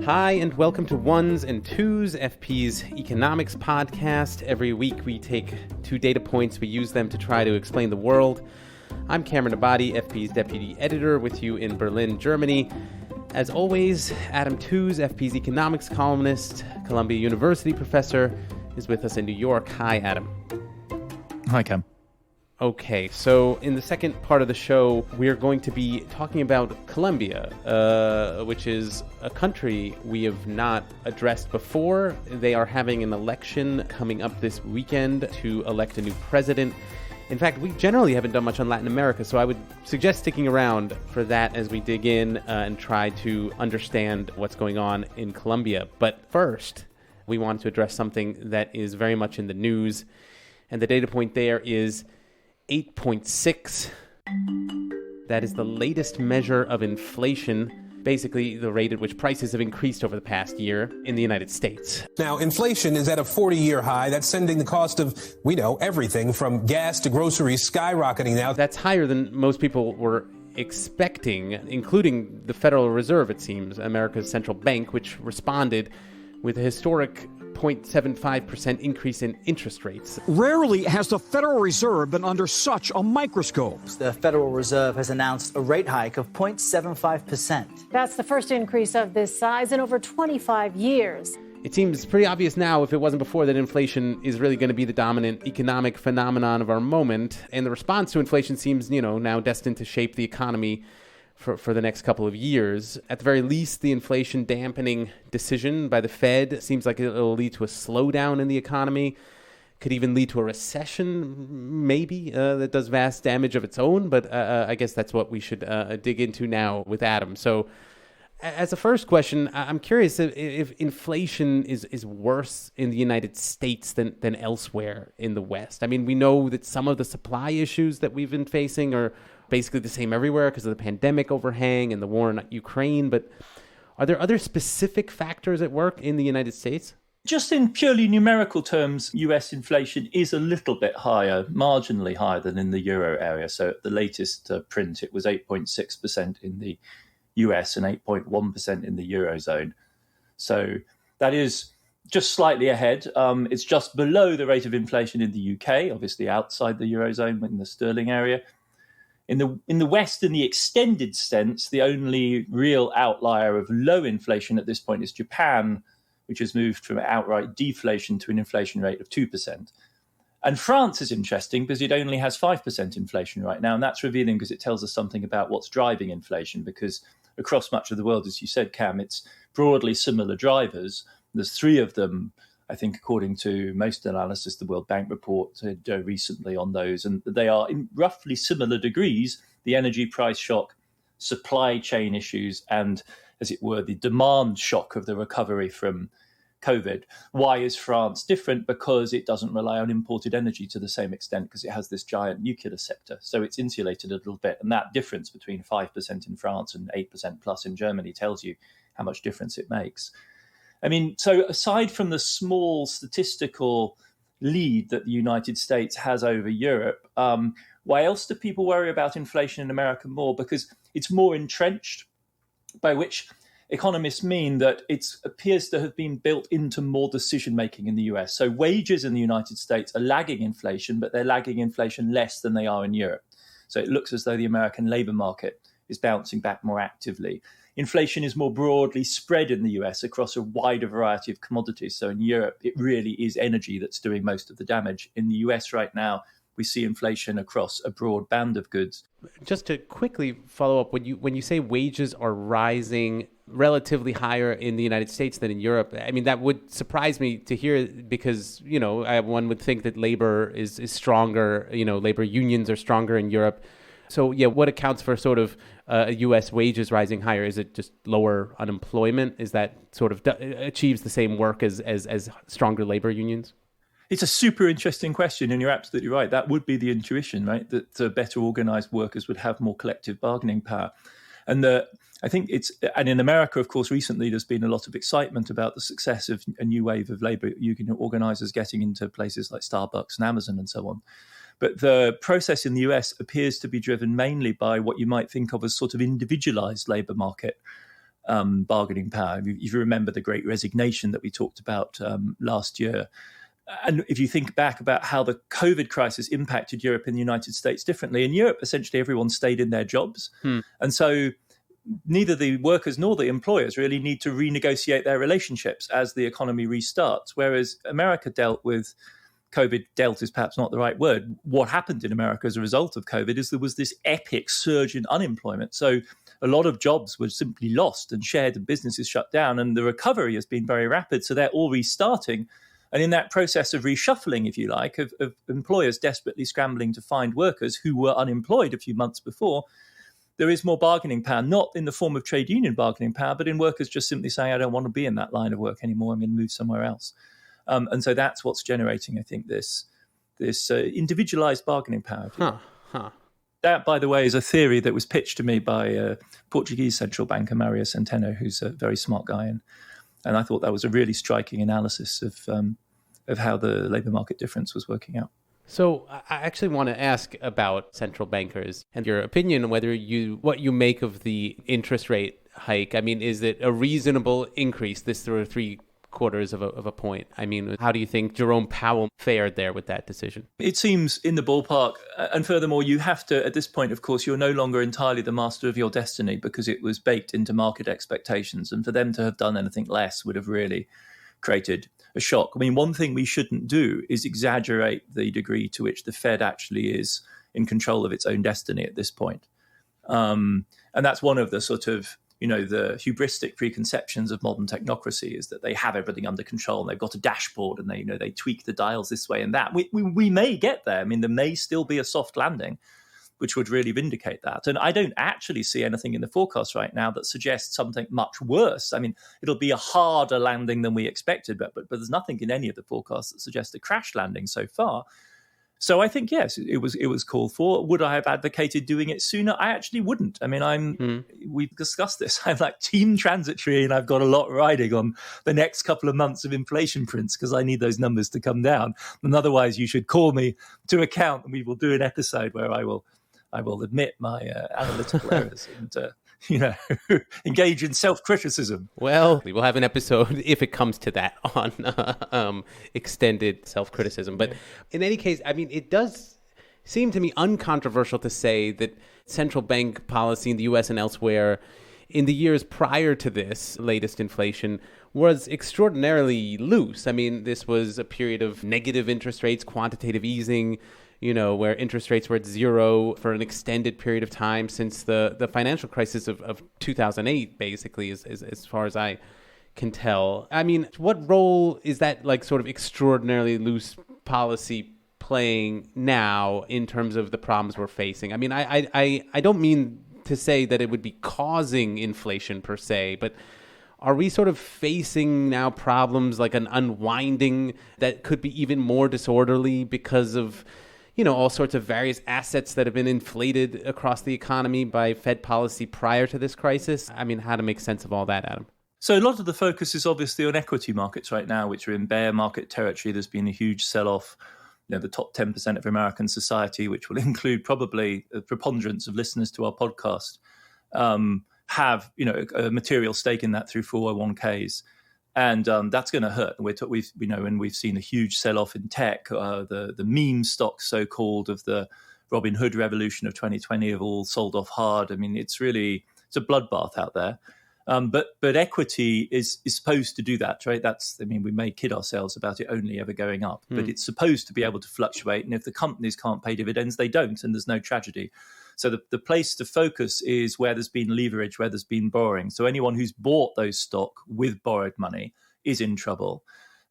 Hi, and welcome to Ones and Tooze, FP's economics podcast. Every week we take two data points, we use them to try to explain the world. I'm Cameron Abadi, FP's deputy editor, with you in Berlin, Germany. As always, Adam Tooze, FP's economics columnist, Columbia University professor, is with us in New York. Hi, Adam. Hi, Cam. Okay, so in the second part of the show, we're going to be talking about Colombia, which is a country we have not addressed before. They are having an election coming up this weekend to elect a new president. In fact, we generally haven't done much on Latin America, so I would suggest sticking around for that as we dig in and try to understand what's going on in Colombia. But first, we want to address something that is very much in the news, and the data point there is 8.6. That is the latest measure of inflation, basically the rate at which prices have increased over the past year in the United States. Now, inflation is at a 40-year high. That's sending the cost of, everything from gas to groceries skyrocketing now. That's higher than most people were expecting, including the Federal Reserve, it seems, America's central bank, which responded with a historic 0.75% increase in interest rates. Rarely has the Federal Reserve been under such a microscope. The Federal Reserve has announced a rate hike of 0.75%. That's the first increase of this size in over 25 years. It seems pretty obvious now, if it wasn't before, that inflation is really going to be the dominant economic phenomenon of our moment. And the response to inflation seems, now destined to shape the economy for the next couple of years. At the very least, the inflation dampening decision by the Fed seems like it'll lead to a slowdown in the economy, could even lead to a recession, maybe, that does vast damage of its own. But I guess that's what we should dig into now with Adam. So as a first question, I'm curious if inflation is worse in the United States than elsewhere in the West. I mean, we know that some of the supply issues that we've been facing are basically the same everywhere because of the pandemic overhang and the war in Ukraine. But are there other specific factors at work in the United States? Just in purely numerical terms, US inflation is a little bit higher, marginally higher than in the euro area. So at the latest print, it was 8.6% in the US and 8.1% in the Eurozone. So that is just slightly ahead. It's just below the rate of inflation in the UK, obviously outside the Eurozone in the sterling area. In the West, in the extended sense, the only real outlier of low inflation at this point is Japan, which has moved from outright deflation to an inflation rate of 2%. And France is interesting because it only has 5% inflation right now. And that's revealing because it tells us something about what's driving inflation, because across much of the world, as you said, Cam, it's broadly similar drivers. There's three of them, I think, according to most analysis, the World Bank report recently on those, and they are in roughly similar degrees: the energy price shock, supply chain issues, and, as it were, the demand shock of the recovery from COVID. Why is France different? Because it doesn't rely on imported energy to the same extent, because it has this giant nuclear sector. So it's insulated a little bit. And that difference between 5% in France and 8% plus in Germany tells you how much difference it makes. I mean, so aside from the small statistical lead that the United States has over Europe, why else do people worry about inflation in America more? Because it's more entrenched, by which economists mean that it appears to have been built into more decision-making in the US. So wages in the United States are lagging inflation, but they're lagging inflation less than they are in Europe. So it looks as though the American labor market is bouncing back more actively. Inflation is more broadly spread in the US across a wider variety of commodities. So in Europe, it really is energy that's doing most of the damage. In the US right now, we see inflation across a broad band of goods. Just to quickly follow up, when you say wages are rising relatively higher in the United States than in Europe, I mean, that would surprise me to hear, because, one would think that labor is stronger, labor unions are stronger in Europe. So, what accounts for sort of U.S. wages rising higher? Is it just lower unemployment? Is that sort of achieves the same work as stronger labor unions? It's a super interesting question, and you're absolutely right. That would be the intuition, right? That better organized workers would have more collective bargaining power. And I think and in America, of course, recently there's been a lot of excitement about the success of a new wave of labor union organizers getting into places like Starbucks and Amazon and so on. But the process in the US appears to be driven mainly by what you might think of as sort of individualized labor market bargaining power. If you remember the Great Resignation that we talked about last year, and if you think back about how the COVID crisis impacted Europe and the United States differently, in Europe, essentially everyone stayed in their jobs. And so neither the workers nor the employers really need to renegotiate their relationships as the economy restarts. Whereas America dealt with COVID, dealt is perhaps not the right word. What happened in America as a result of COVID is there was this epic surge in unemployment. So a lot of jobs were simply lost and shared and businesses shut down. And the recovery has been very rapid. So they're all restarting. And in that process of reshuffling, if you like, of employers desperately scrambling to find workers who were unemployed a few months before, there is more bargaining power, not in the form of trade union bargaining power, but in workers just simply saying, I don't want to be in that line of work anymore. I'm going to move somewhere else. And so that's what's generating, I think, this individualized bargaining power. That, by the way, is a theory that was pitched to me by Portuguese central banker Mario Centeno, who's a very smart guy. And I thought that was a really striking analysis of how the labour market difference was working out. So I actually want to ask about central bankers and your opinion on what you make of the interest rate hike. I mean, is it a reasonable increase, this 3/4 of a point? I mean, how do you think Jerome Powell fared there with that decision? It seems in the ballpark. And furthermore, you have to, at this point, of course, you're no longer entirely the master of your destiny because it was baked into market expectations. And for them to have done anything less would have really created a shock. I mean, one thing we shouldn't do is exaggerate the degree to which the Fed actually is in control of its own destiny at this point. And that's one of the sort of, the hubristic preconceptions of modern technocracy is that they have everything under control and they've got a dashboard and they tweak the dials this way and that. We may get there. I mean, there may still be a soft landing, which would really vindicate that. And I don't actually see anything in the forecast right now that suggests something much worse. I mean, it'll be a harder landing than we expected, but there's nothing in any of the forecasts that suggests a crash landing so far. So I think, yes, it was called for. Would I have advocated doing it sooner? I actually wouldn't. I mean, we've discussed this. I'm like team transitory and I've got a lot riding on the next couple of months of inflation prints because I need those numbers to come down. And otherwise, you should call me to account and we will do an episode where I will admit my analytical errors and, engage in self-criticism. Well, we will have an episode, if it comes to that, on extended self-criticism. But in any case, I mean, it does seem to me uncontroversial to say that central bank policy in the U.S. and elsewhere in the years prior to this latest inflation was extraordinarily loose. I mean, this was a period of negative interest rates, quantitative easing, where interest rates were at zero for an extended period of time since the financial crisis of 2008, basically, as far as I can tell. I mean, what role is that sort of extraordinarily loose policy playing now in terms of the problems we're facing? I mean, I don't mean to say that it would be causing inflation per se, but are we sort of facing now problems like an unwinding that could be even more disorderly because of all sorts of various assets that have been inflated across the economy by Fed policy prior to this crisis? I mean, how to make sense of all that, Adam? So a lot of the focus is obviously on equity markets right now, which are in bear market territory. There's been a huge sell-off. The top 10% of American society, which will include probably a preponderance of listeners to our podcast, have a material stake in that through 401ks. And that's going to hurt. We've seen a huge sell-off in tech. The meme stocks, so-called, of the Robin Hood revolution of 2020 have all sold off hard. I mean, it's a bloodbath out there. But equity is supposed to do that, right? We may kid ourselves about it only ever going up, but it's supposed to be able to fluctuate. And if the companies can't pay dividends, they don't, and there's no tragedy. So the place to focus is where there's been leverage, where there's been borrowing. So anyone who's bought those stock with borrowed money is in trouble.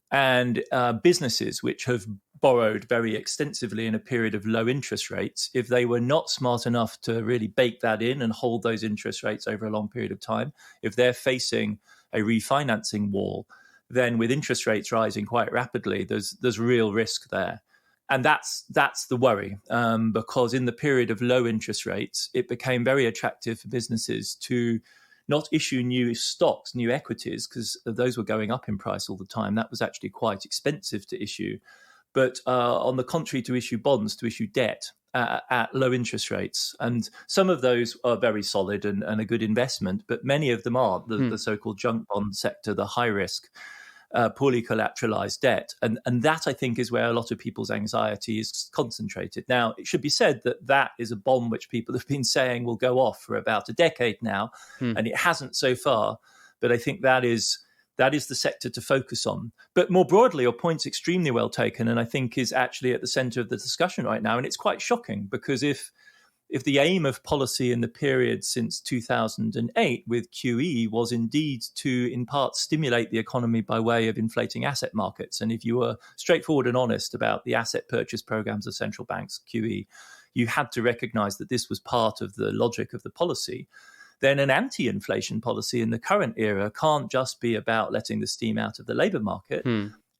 And businesses which have borrowed very extensively in a period of low interest rates, if they were not smart enough to really bake that in and hold those interest rates over a long period of time, if they're facing a refinancing wall, then with interest rates rising quite rapidly, there's real risk there. And that's the worry, because in the period of low interest rates, it became very attractive for businesses to not issue new stocks, new equities, because those were going up in price all the time. That was actually quite expensive to issue, but on the contrary, to issue bonds, to issue debt at low interest rates. And some of those are very solid and a good investment, but many of them aren't. The so-called junk bond sector, the high risk, poorly collateralized debt. And that, I think, is where a lot of people's anxiety is concentrated. Now, it should be said that that is a bomb which people have been saying will go off for about a decade now, and it hasn't so far. But I think that is the sector to focus on. But more broadly, your point's extremely well taken, and I think is actually at the center of the discussion right now. And it's quite shocking, because if the aim of policy in the period since 2008 with QE was indeed to, in part, stimulate the economy by way of inflating asset markets, and if you were straightforward and honest about the asset purchase programs of central banks, QE, you had to recognize that this was part of the logic of the policy, then an anti-inflation policy in the current era can't just be about letting the steam out of the labor market.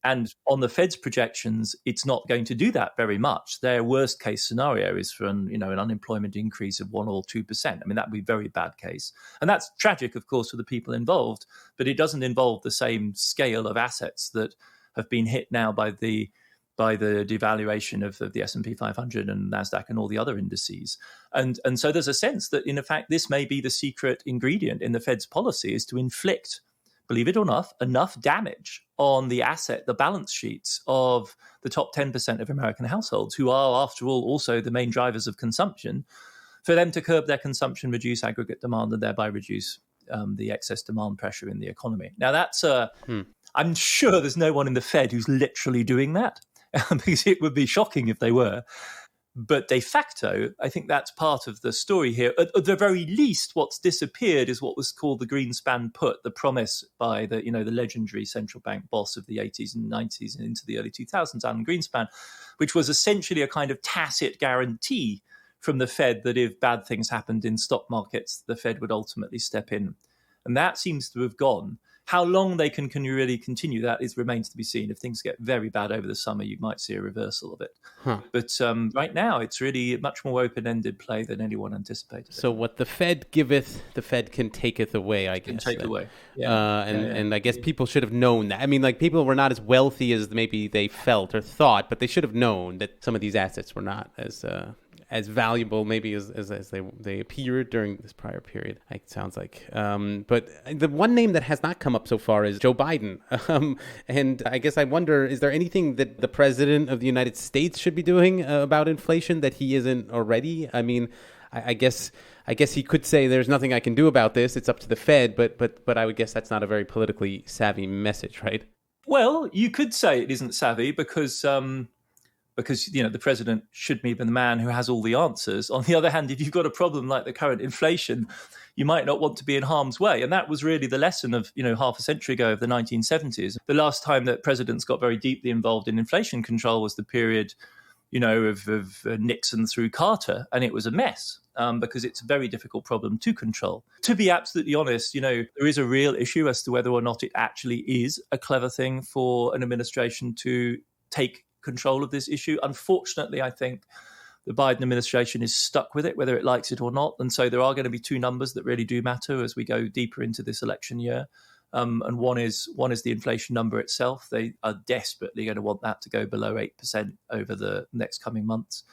And on the Fed's projections, it's not going to do that very much. Their worst case scenario is for an unemployment increase of 1 or 2%. I mean, that would be a very bad case. And that's tragic, of course, for the people involved, but it doesn't involve the same scale of assets that have been hit now by the devaluation of the S&P 500 and NASDAQ and all the other indices. And so there's a sense that, in fact, this may be the secret ingredient in the Fed's policy, is to inflict, believe it or not, enough damage on the balance sheets of the top 10% of American households, who are, after all, also the main drivers of consumption, for them to curb their consumption, reduce aggregate demand, and thereby reduce the excess demand pressure in the economy. Now, that's I'm sure there's no one in the Fed who's literally doing that, because it would be shocking if they were. But de facto, I think that's part of the story here. At the very least, what's disappeared is what was called the Greenspan put, the promise by the legendary central bank boss of the 80s and 90s and into the early 2000s, Alan Greenspan, which was essentially a kind of tacit guarantee from the Fed that if bad things happened in stock markets, the Fed would ultimately step in. And that seems to have gone. How long they can really continue that remains to be seen. If things get very bad over the summer, you might see a reversal of it. But right now, it's really a much more open-ended play than anyone anticipated. So what the Fed giveth, the Fed can taketh away, I guess. Can take away. And I guess people should have known that. I mean, like, people were not as wealthy as maybe they felt or thought, but they should have known that some of these assets were not as valuable maybe as they appeared during this prior period, it sounds like. But the one name that has not come up so far is Joe Biden. And I guess I wonder, is there anything that the president of the United States should be doing about inflation that he isn't already? I mean, I guess he could say there's nothing I can do about this. It's up to the Fed. But I would guess that's not a very politically savvy message, right? Well, you could say it isn't savvy because the president should be the man who has all the answers. On the other hand, if you've got a problem like the current inflation, you might not want to be in harm's way. And that was really the lesson of, half a century ago of the 1970s. The last time that presidents got very deeply involved in inflation control was the period, of Nixon through Carter. And it was a mess because it's a very difficult problem to control. To be absolutely honest, there is a real issue as to whether or not it actually is a clever thing for an administration to take control of this issue. Unfortunately, I think the Biden administration is stuck with it, whether it likes it or not. And so there are going to be two numbers that really do matter as we go deeper into this election year. And one is the inflation number itself. They are desperately going to want that to go below 8% over the next coming months.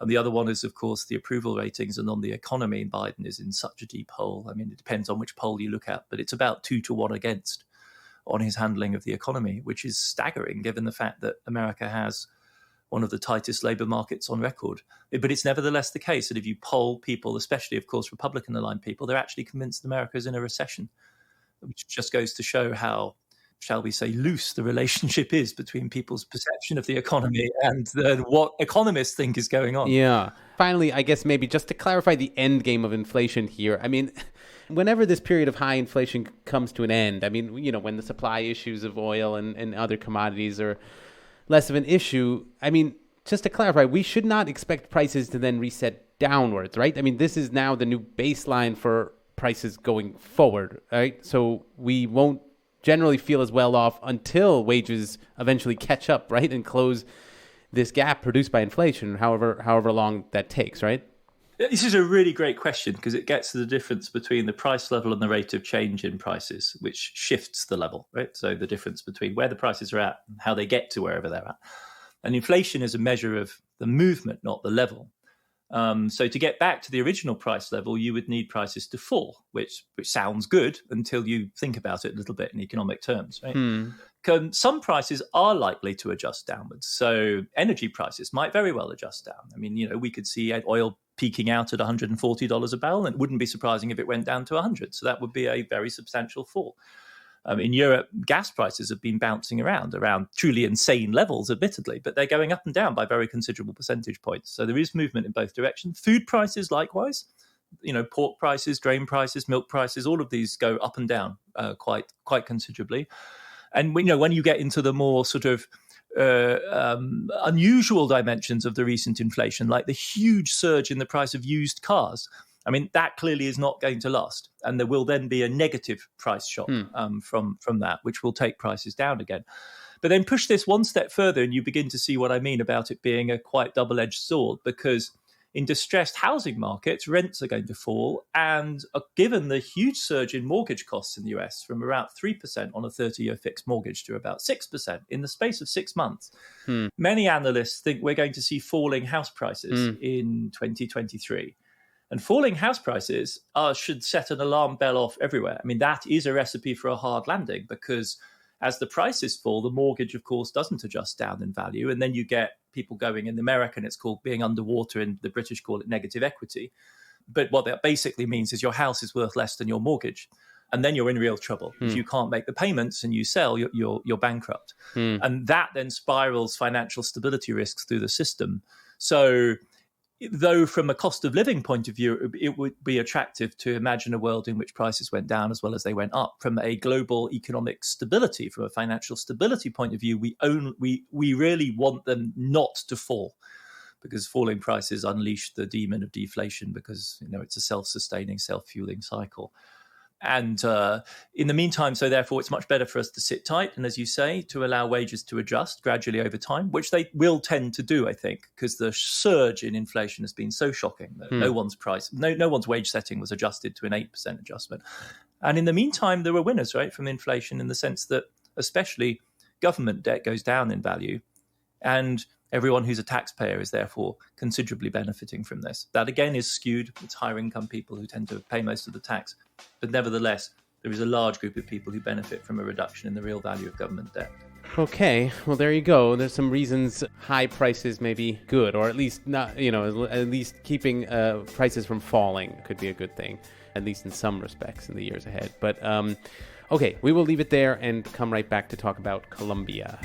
And the other one is, of course, the approval ratings. And on the economy, Biden is in such a deep hole. I mean, it depends on which poll you look at, but it's about 2-1 against on his handling of the economy, which is staggering given the fact that America has one of the tightest labor markets on record. But it's nevertheless the case that if you poll people, especially, of course, Republican-aligned people, they're actually convinced America is in a recession, which just goes to show how, shall we say, loose the relationship is between people's perception of the economy and what economists think is going on. Yeah. Finally, I guess maybe just to clarify the end game of inflation here. I mean, whenever this period of high inflation comes to an end, I mean, when the supply issues of oil and other commodities are less of an issue, I mean, just to clarify, we should not expect prices to then reset downwards, right? I mean, this is now the new baseline for prices going forward, right? So we won't generally feel as well off until wages eventually catch up, right? And close this gap produced by inflation, however long that takes, right? This is a really great question because it gets to the difference between the price level and the rate of change in prices, which shifts the level, right? So the difference between where the prices are at and how they get to wherever they're at. And inflation is a measure of the movement, not the level. So to get back to the original price level, you would need prices to fall, which sounds good until you think about it a little bit in economic terms, right? Some prices are likely to adjust downwards. So energy prices might very well adjust down. I mean, we could see oil peaking out at $140 a barrel, and it wouldn't be surprising if it went down to 100. So that would be a very substantial fall. In Europe, gas prices have been bouncing around truly insane levels, admittedly, but they're going up and down by very considerable percentage points. So there is movement in both directions. Food prices, likewise, pork prices, grain prices, milk prices, all of these go up and down quite considerably. And when you get into the more sort of unusual dimensions of the recent inflation, like the huge surge in the price of used cars, I mean, that clearly is not going to last. And there will then be a negative price shock from that, which will take prices down again. But then push this one step further and you begin to see what I mean about it being a quite double-edged sword, because in distressed housing markets, rents are going to fall. And given the huge surge in mortgage costs in the US from around 3% on a 30-year fixed mortgage to about 6% in the space of 6 months, many analysts think we're going to see falling house prices in 2023. And falling house prices should set an alarm bell off everywhere. I mean, that is a recipe for a hard landing, because as the prices fall, the mortgage, of course, doesn't adjust down in value. And then you get people going, in the American, it's called being underwater, and the British call it negative equity. But what that basically means is your house is worth less than your mortgage. And then you're in real trouble. If you can't make the payments and you sell, you're bankrupt. And that then spirals financial stability risks through the system. So though from a cost of living point of view, it would be attractive to imagine a world in which prices went down as well as they went up. From a global economic stability, from a financial stability point of view, we really want them not to fall, because falling prices unleash the demon of deflation, because it's a self-sustaining, self-fueling cycle. And in the meantime, so therefore, it's much better for us to sit tight and, as you say, to allow wages to adjust gradually over time, which they will tend to do, I think, because the surge in inflation has been so shocking that no one's wage setting was adjusted to an 8% adjustment. And in the meantime, there were winners, right, from inflation, in the sense that especially government debt goes down in value, and everyone who's a taxpayer is therefore considerably benefiting from this. That again is skewed. It's higher income people who tend to pay most of the tax. But nevertheless, there is a large group of people who benefit from a reduction in the real value of government debt. Okay, well, there you go. There's some reasons high prices may be good, or at least not, at least keeping prices from falling could be a good thing, at least in some respects in the years ahead. But okay, we will leave it there and come right back to talk about Colombia.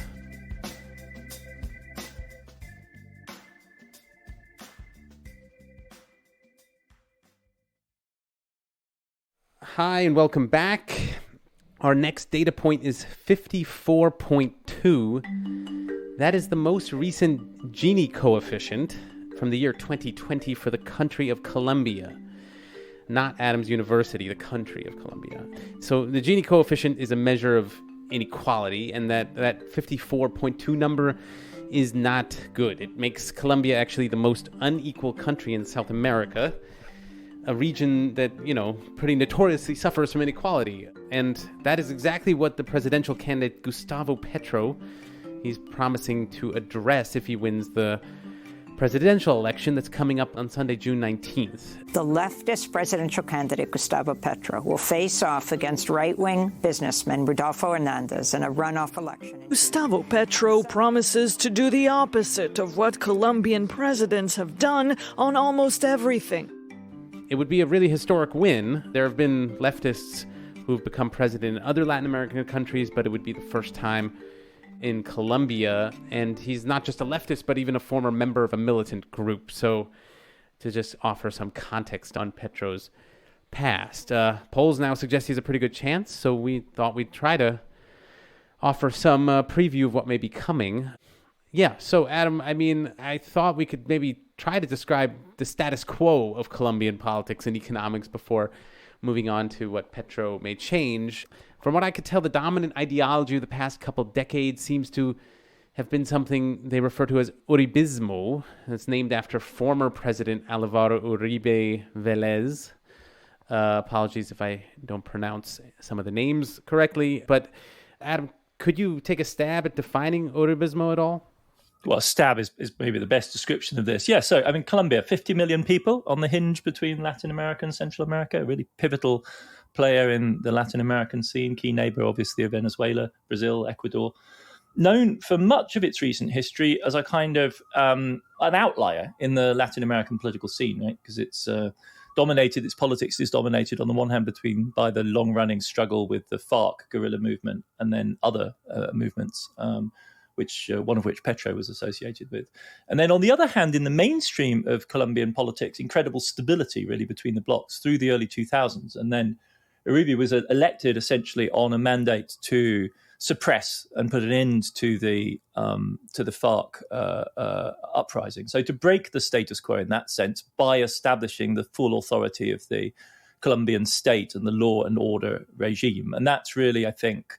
Hi, and welcome back. Our next data point is 54.2. That is the most recent Gini coefficient from the year 2020 for the country of Colombia. Not Adams University, the country of Colombia. So the Gini coefficient is a measure of inequality, and that 54.2 number is not good. It makes Colombia actually the most unequal country in South America, a region that, pretty notoriously suffers from inequality. And that is exactly what the presidential candidate Gustavo Petro, he's promising to address if he wins the presidential election that's coming up on Sunday, June 19th. The leftist presidential candidate Gustavo Petro will face off against right-wing businessman Rodolfo Hernandez in a runoff election. Gustavo Petro promises to do the opposite of what Colombian presidents have done on almost everything. It would be a really historic win. There have been leftists who've become president in other Latin American countries, but it would be the first time in Colombia. And he's not just a leftist, but even a former member of a militant group. So to just offer some context on Petro's past. Polls now suggest he's a pretty good chance, so we thought we'd try to offer some preview of what may be coming. Yeah, so Adam, I thought we could maybe try to describe the status quo of Colombian politics and economics before moving on to what Petro may change. From what I could tell, the dominant ideology of the past couple decades seems to have been something they refer to as Uribismo. It's named after former President Álvaro Uribe Vélez. Apologies if I don't pronounce some of the names correctly. But Adam, could you take a stab at defining Uribismo at all? Well, stab is maybe the best description of this. Yeah, so, I mean, Colombia, 50 million people on the hinge between Latin America and Central America, a really pivotal player in the Latin American scene, key neighbor, obviously, of Venezuela, Brazil, Ecuador. Known for much of its recent history as a kind of an outlier in the Latin American political scene, right? Because its politics is dominated on the one hand by the long-running struggle with the FARC guerrilla movement and then other movements, one of which Petro was associated with. And then on the other hand, in the mainstream of Colombian politics, incredible stability really between the blocs through the early 2000s. And then Uribe was elected essentially on a mandate to suppress and put an end to the FARC uprising. So to break the status quo in that sense by establishing the full authority of the Colombian state and the law and order regime. And that's really, I think,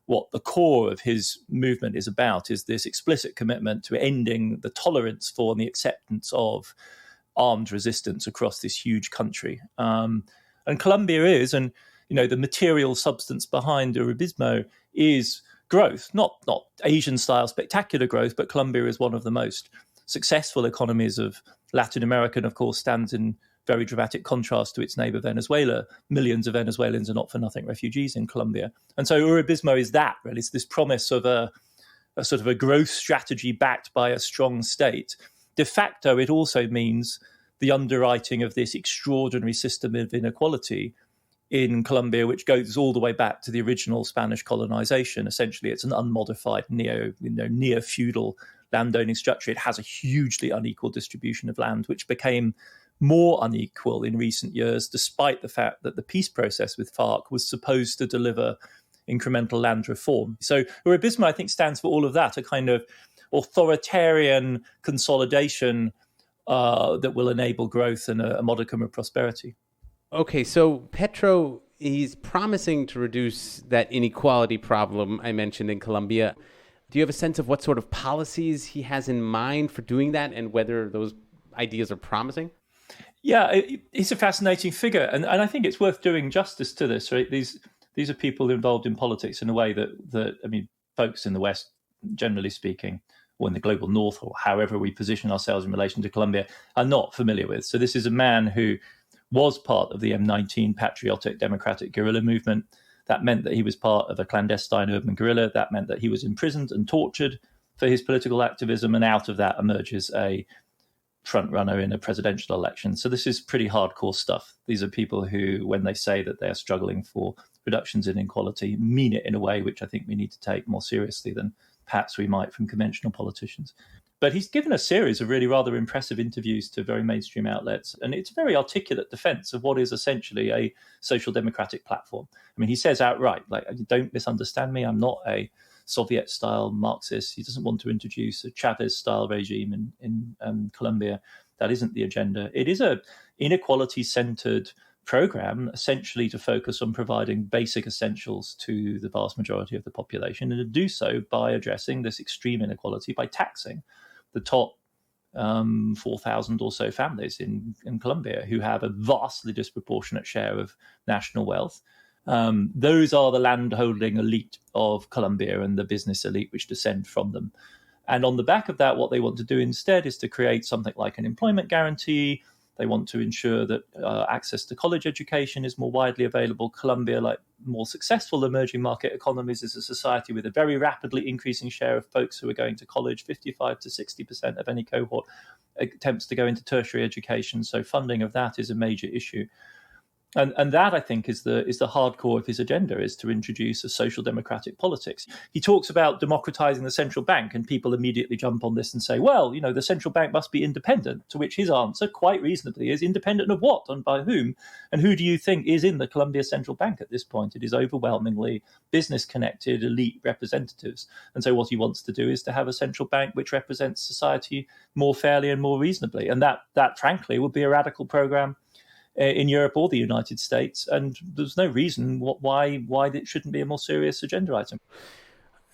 what the core of his movement is about, is this explicit commitment to ending the tolerance for and the acceptance of armed resistance across this huge country. And Colombia is, and the material substance behind Uribismo is growth, not Asian-style spectacular growth, but Colombia is one of the most successful economies of Latin America, and of course stands in very dramatic contrast to its neighbor Venezuela. Millions of Venezuelans are not for nothing refugees in Colombia. And so Uribismo is that, really. It's this promise of a sort of a growth strategy backed by a strong state. De facto, it also means the underwriting of this extraordinary system of inequality in Colombia, which goes all the way back to the original Spanish colonization. Essentially, it's an unmodified neo-feudal landowning structure. It has a hugely unequal distribution of land, which became more unequal in recent years, despite the fact that the peace process with FARC was supposed to deliver incremental land reform. So Uribismo, I think, stands for all of that, a kind of authoritarian consolidation that will enable growth and a modicum of prosperity. Okay, so Petro, he's promising to reduce that inequality problem I mentioned in Colombia. Do you have a sense of what sort of policies he has in mind for doing that and whether those ideas are promising? Yeah, he's a fascinating figure. And I think it's worth doing justice to this, right? These are people involved in politics in a way that folks in the West, generally speaking, or in the global North, or however we position ourselves in relation to Colombia, are not familiar with. So this is a man who was part of the M19 patriotic democratic guerrilla movement. That meant that he was part of a clandestine urban guerrilla. That meant that he was imprisoned and tortured for his political activism. And out of that emerges a front runner in a presidential election. So this is pretty hardcore stuff. These are people who, when they say that they are struggling for reductions in inequality, mean it in a way which I think we need to take more seriously than perhaps we might from conventional politicians. But he's given a series of really rather impressive interviews to very mainstream outlets. And it's a very articulate defense of what is essentially a social democratic platform. I mean, he says outright, don't misunderstand me. I'm not a Soviet-style Marxist. He doesn't want to introduce a Chavez-style regime in Colombia. That isn't the agenda. It is a inequality-centered program, essentially to focus on providing basic essentials to the vast majority of the population, and to do so by addressing this extreme inequality by taxing the top 4,000 or so families in Colombia who have a vastly disproportionate share of national wealth. Those are the landholding elite of Colombia and the business elite which descend from them. And on the back of that, what they want to do instead is to create something like an employment guarantee. They want to ensure that access to college education is more widely available. Colombia, like more successful emerging market economies, is a society with a very rapidly increasing share of folks who are going to college. 55 to 60% of any cohort attempts to go into tertiary education. So funding of that is a major issue. And that, I think, is the hardcore of his agenda, is to introduce a social democratic politics. He talks about democratizing the central bank, and people immediately jump on this and say, well, the central bank must be independent, to which his answer, quite reasonably, is independent of what and by whom? And who do you think is in the Colombia Central Bank at this point? It is overwhelmingly business-connected elite representatives. And so what he wants to do is to have a central bank which represents society more fairly and more reasonably. And that frankly, would be a radical program in Europe or the United States, and there's no reason why it shouldn't be a more serious agenda item.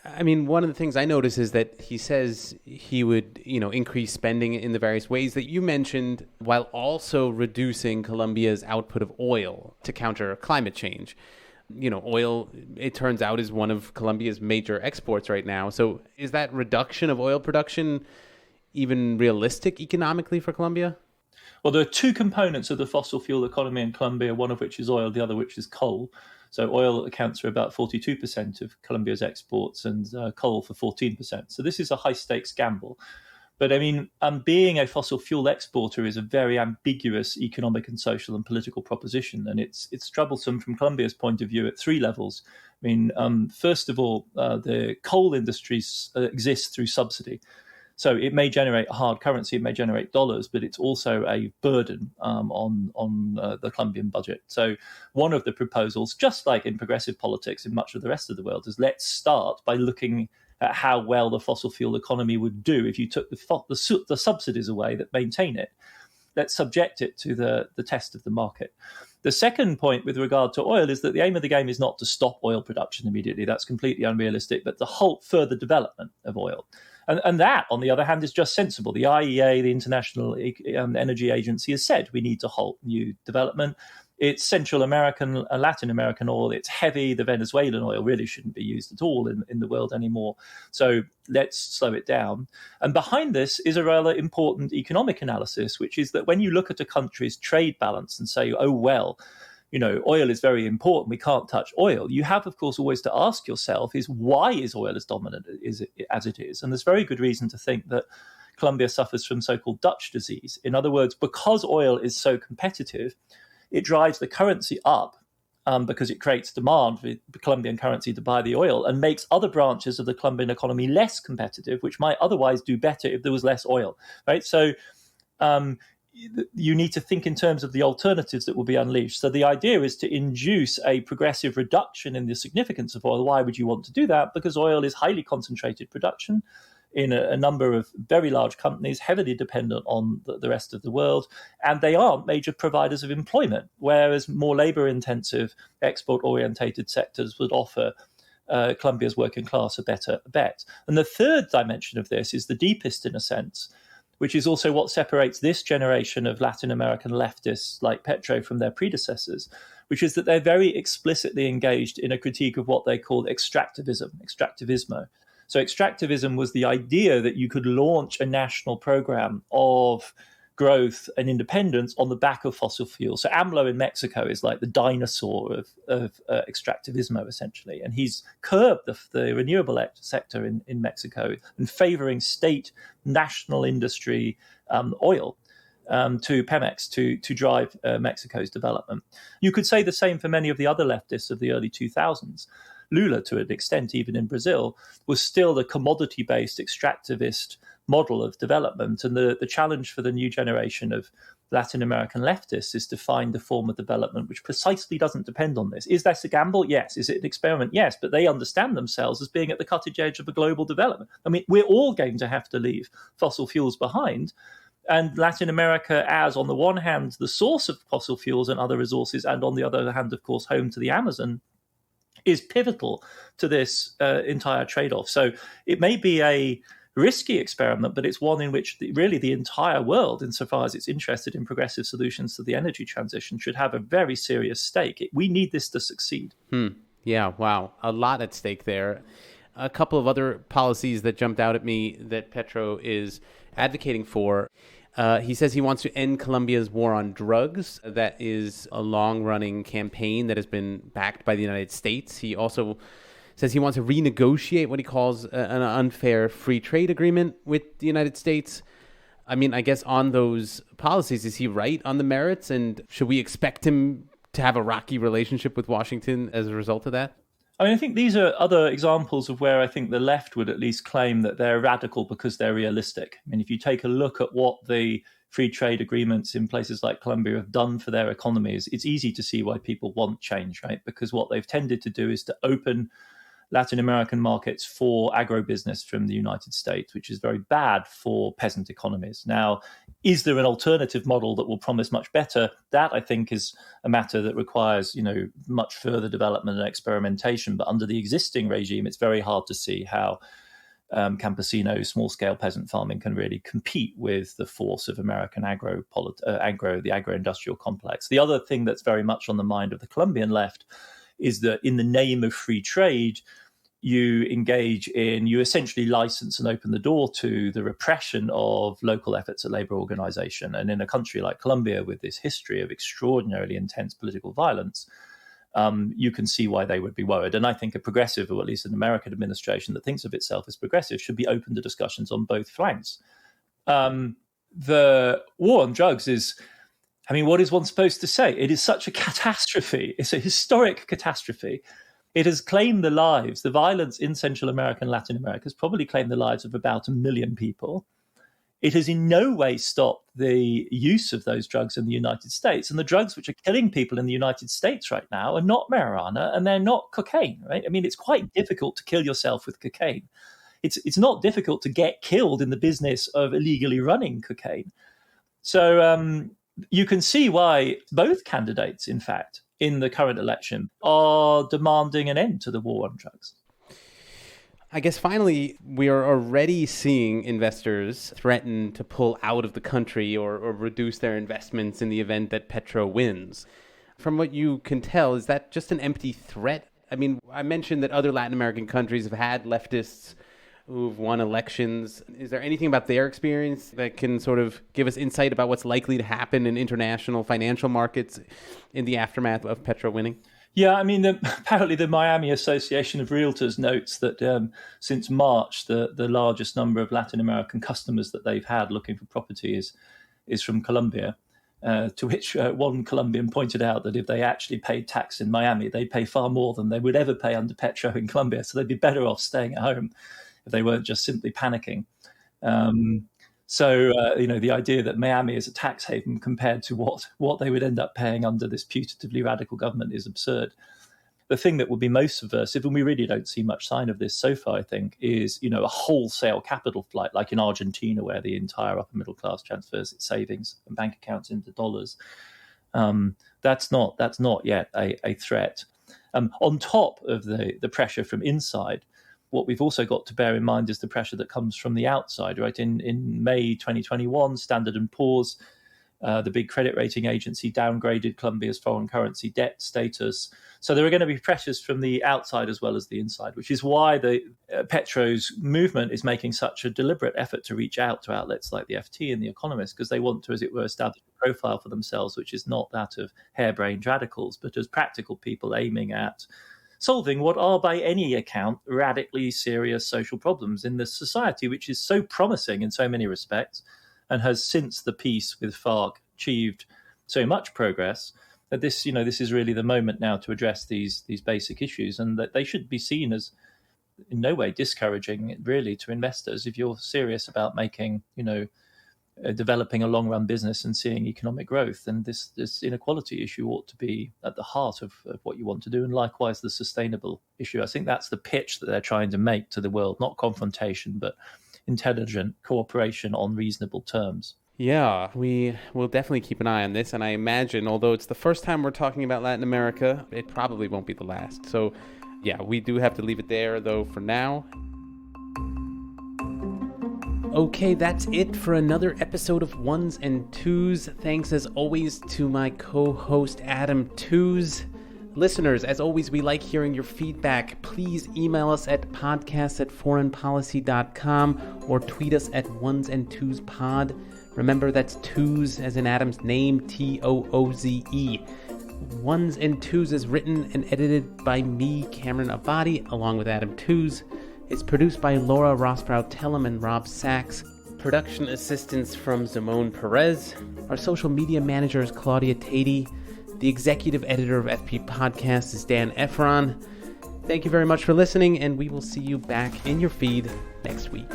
I mean, one of the things I notice is that he says he would, increase spending in the various ways that you mentioned, while also reducing Colombia's output of oil to counter climate change. Oil, it turns out, is one of Colombia's major exports right now. So is that reduction of oil production even realistic economically for Colombia? Well, there are two components of the fossil fuel economy in Colombia, one of which is oil, the other which is coal. So oil accounts for about 42% of Colombia's exports and coal for 14%. So this is a high-stakes gamble. But I mean, being a fossil fuel exporter is a very ambiguous economic and social and political proposition. And it's troublesome from Colombia's point of view at three levels. I mean, first of all, the coal industries exist through subsidy. So it may generate hard currency, it may generate dollars, but it's also a burden on the Colombian budget. So one of the proposals, just like in progressive politics in much of the rest of the world, is let's start by looking at how well the fossil fuel economy would do if you took the subsidies away that maintain it. Let's subject it to the test of the market. The second point with regard to oil is that the aim of the game is not to stop oil production immediately. That's completely unrealistic, but to halt further development of oil. And that, on the other hand, is just sensible. The IEA, the International Energy Agency, has said we need to halt new development. It's Central American and Latin American oil. It's heavy. The Venezuelan oil really shouldn't be used at all in the world anymore. So let's slow it down. And behind this is a rather important economic analysis, which is that when you look at a country's trade balance and say, oh, well, oil is very important, we can't touch oil, you have, of course, always to ask yourself is why is oil as dominant as it is? And there's very good reason to think that Colombia suffers from so-called Dutch disease. In other words, because oil is so competitive, it drives the currency up because it creates demand for the Colombian currency to buy the oil and makes other branches of the Colombian economy less competitive, which might otherwise do better if there was less oil, right? So you need to think in terms of the alternatives that will be unleashed. So the idea is to induce a progressive reduction in the significance of oil. Why would you want to do that? Because oil is highly concentrated production in a number of very large companies, heavily dependent on the rest of the world, and they aren't major providers of employment, whereas more labor-intensive, export-orientated sectors would offer Colombia's working class a better bet. And the third dimension of this is the deepest, in a sense, which is also what separates this generation of Latin American leftists like Petro from their predecessors, which is that they're very explicitly engaged in a critique of what they called extractivismo. So extractivism was the idea that you could launch a national program of growth and independence on the back of fossil fuels. So AMLO in Mexico is like the dinosaur of extractivismo, essentially. And he's curbed the renewable sector in Mexico and favoring state national industry oil to Pemex to drive Mexico's development. You could say the same for many of the other leftists of the early 2000s. Lula, to an extent, even in Brazil, was still the commodity-based extractivist model of development. And the challenge for the new generation of Latin American leftists is to find a form of development which precisely doesn't depend on this. Is that a gamble? Yes. Is it an experiment? Yes. But they understand themselves as being at the cutting edge of a global development. I mean, we're all going to have to leave fossil fuels behind. And Latin America, as on the one hand, the source of fossil fuels and other resources, and on the other hand, of course, home to the Amazon, is pivotal to this entire trade-off. So it may be a risky experiment, but it's one in which really the entire world, insofar as it's interested in progressive solutions to the energy transition, should have a very serious stake. We need this to succeed. Yeah, wow. A lot at stake there. A couple of other policies that jumped out at me that Petro is advocating for. He says he wants to end Colombia's war on drugs. That is a long-running campaign that has been backed by the United States. He also says he wants to renegotiate what he calls an unfair free trade agreement with the United States. I mean, I guess on those policies, is he right on the merits? And should we expect him to have a rocky relationship with Washington as a result of that? I mean, I think these are other examples of where I think the left would at least claim that they're radical because they're realistic. I mean, if you take a look at what the free trade agreements in places like Colombia have done for their economies, it's easy to see why people want change, right? Because what they've tended to do is to open Latin American markets for agribusiness from the United States, which is very bad for peasant economies. Now, is there an alternative model that will promise much better? That, I think, is a matter that requires, much further development and experimentation. But under the existing regime, it's very hard to see how campesino, small-scale peasant farming can really compete with the force of American the agro-industrial complex. The other thing that's very much on the mind of the Colombian left is that in the name of free trade, you essentially license and open the door to the repression of local efforts at labor organization. And in a country like Colombia, with this history of extraordinarily intense political violence, you can see why they would be worried. And I think a progressive, or at least an American administration that thinks of itself as progressive, should be open to discussions on both flanks. The war on drugs is, what is one supposed to say? It is such a catastrophe. It's a historic catastrophe. It has claimed the lives, the violence in Central America and Latin America has probably claimed the lives of about 1 million people. It has in no way stopped the use of those drugs in the United States. And the drugs which are killing people in the United States right now are not marijuana and they're not cocaine, right? It's quite difficult to kill yourself with cocaine. It's not difficult to get killed in the business of illegally running cocaine. So you can see why both candidates, in fact, in the current election are demanding an end to the war on drugs. I guess finally, we are already seeing investors threaten to pull out of the country or reduce their investments in the event that Petro wins. From what you can tell, is that just an empty threat? I mentioned that other Latin American countries have had leftists who've won elections. Is there anything about their experience that can sort of give us insight about what's likely to happen in international financial markets in the aftermath of Petro winning? Yeah, apparently the Miami Association of Realtors notes that since March, the largest number of Latin American customers that they've had looking for property is from Colombia, to which one Colombian pointed out that if they actually paid tax in Miami, they'd pay far more than they would ever pay under Petro in Colombia. So they'd be better off staying at home if they weren't just simply panicking. The idea that Miami is a tax haven compared to what they would end up paying under this putatively radical government is absurd. The thing that would be most subversive, and we really don't see much sign of this so far, I think, is, a wholesale capital flight, like in Argentina, where the entire upper middle class transfers its savings and bank accounts into dollars. That's not yet a threat. On top of the pressure from inside, what we've also got to bear in mind is the pressure that comes from the outside, right? In May 2021, Standard & Poor's, the big credit rating agency, downgraded Colombia's foreign currency debt status. So there are going to be pressures from the outside as well as the inside, which is why the Petro's movement is making such a deliberate effort to reach out to outlets like the FT and The Economist, because they want to, as it were, establish a profile for themselves, which is not that of harebrained radicals, but as practical people aiming at solving what are, by any account, radically serious social problems in this society, which is so promising in so many respects and has, since the peace with FARC, achieved so much progress, that this is really the moment now to address these basic issues, and that they should be seen as in no way discouraging, really, to investors if you're serious about making, developing a long-run business and seeing economic growth. And this inequality issue ought to be at the heart of what you want to do, and likewise the sustainable issue. I think that's the pitch that they're trying to make to the world, not confrontation, but intelligent cooperation on reasonable terms. Yeah, we will definitely keep an eye on this, and I imagine, although it's the first time we're talking about Latin America, it probably won't be the last. So, yeah, we do have to leave it there, though, for now. Okay, that's it for another episode of Ones and Twos. Thanks, as always, to my co-host, Adam Tooze. Listeners, as always, we like hearing your feedback. Please email us at podcast@foreignpolicy.com or tweet us at onesandtwosPod. Remember, that's Tooze as in Adam's name, Tooze. Ones and Twos is written and edited by me, Cameron Abadi, along with Adam Tooze. It's produced by Laura Rosbrow-Tellem and Rob Sachs. Production assistance from Simone Perez. Our social media manager is Claudia Tatey. The executive editor of FP Podcast is Dan Efron. Thank you very much for listening, and we will see you back in your feed next week.